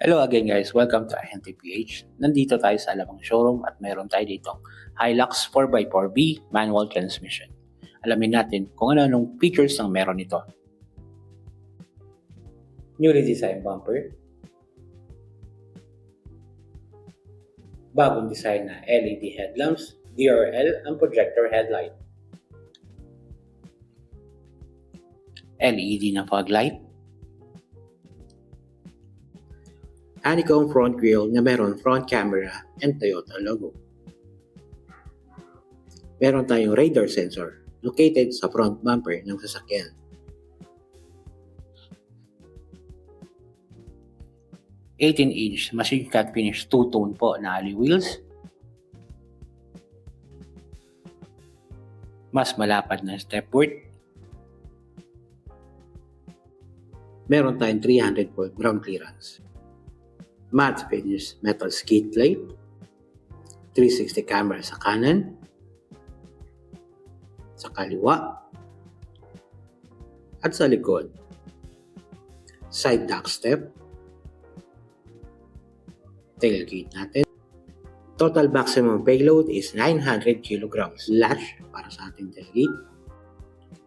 Hello again guys, welcome to INTPH. Nandito tayo sa Alabang Showroom at mayroon tayo ditong Hilux 4x4B manual transmission. Alamin natin kung ano-anong features ang meron ito. Newly designed bumper, bagong design na LED headlamps, DRL and projector headlight, LED na fog light, honeycomb front grille na meron front camera and Toyota logo. Meron tayong radar sensor located sa front bumper ng sasakyan. (18" machine cut finish two-tone po na alloy wheels. Mas malapad na stepwork. Meron tayong 300-volt ground clearance. Matte finish metal skid plate, 360 camera sa kanan, sa kaliwa, at sa likod. Side dock step, tailgate natin. Total maximum payload is 900 kilograms. Latch para sa ating tailgate.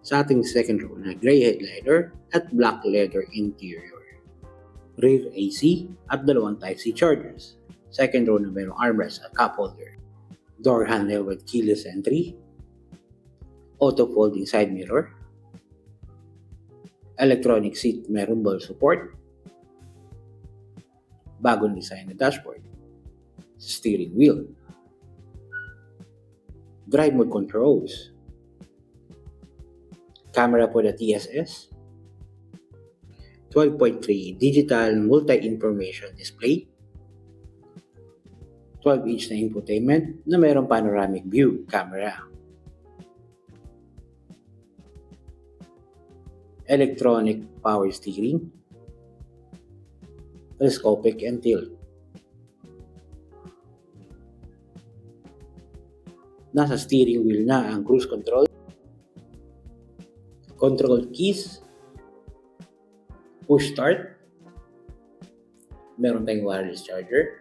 Sa ating second row na gray headliner at black leather interior. Rear AC at dalawang Type-C chargers. Second row na mayroong armrest at cup holder. Door handle with keyless entry. Auto folding side mirror. Electronic seat may rumble support. Bagong design na dashboard. Steering wheel. Drive mode controls. Camera for the TSS. 12.3 digital multi-information display. 12" na infotainment na mayroong panoramic view camera. Electronic power steering. Telescopic and tilt. Nasa steering wheel na ang cruise control. Control keys. Push start. Meron tayong wireless charger.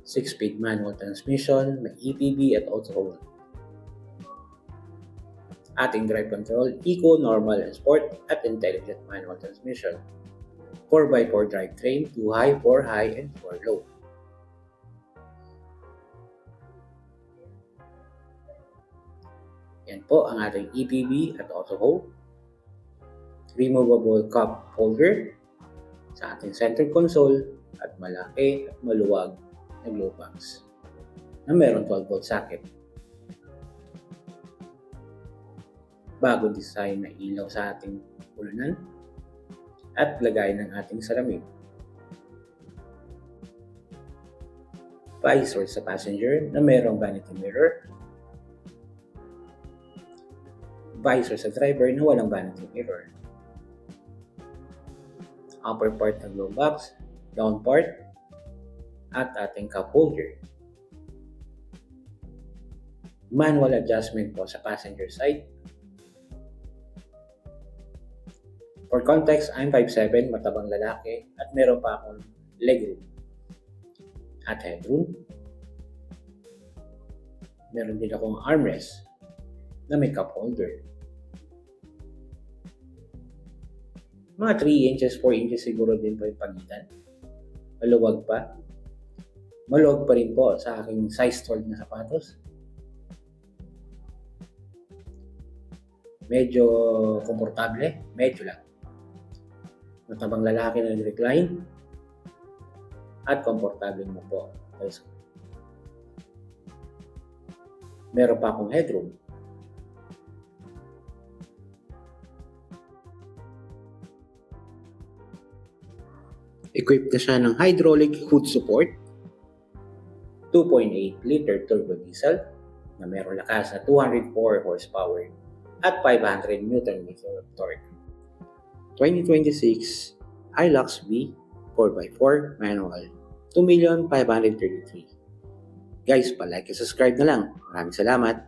6-speed manual transmission, may EPB at auto hold. Ating drive control, eco, normal, and sport at intelligent manual transmission. 4x4 drivetrain, 2 high, 4 high, and 4 low. Yan po ang ating EPB at auto hold. Removable cup holder sa ating center console at malaki at maluwag na glow box na meron 12-volt socket. Bagong design na ilaw sa ating ulunan at lagay ng ating salamin. Visor sa passenger na mayroong vanity mirror. Visor sa driver na walang vanity mirror. Upper part ng glove box, down part, at ating cup holder. Manual adjustment po sa passenger side. For context, I'm 5'7", matabang lalaki, at meron pa akong legroom at headroom. Meron din akong armrest na may cup holder. Mga 3 inches, 4 inches siguro din po yung pagitan. Maluwag pa. Maluwag pa rin po sa aking size 12 na sapatos. Medyo komportable, medyo lang. Matabang lalaki na recline at komportable mo po. Meron pa akong headroom. Equipped na siya ng hydraulic hood support, 2.8 liter turbo diesel na mayroong lakas na 204 horsepower at 500 Nm of torque. 2026 Hilux V 4x4 manual, 2,533,000. Guys, pa-like and subscribe na lang. Maraming salamat.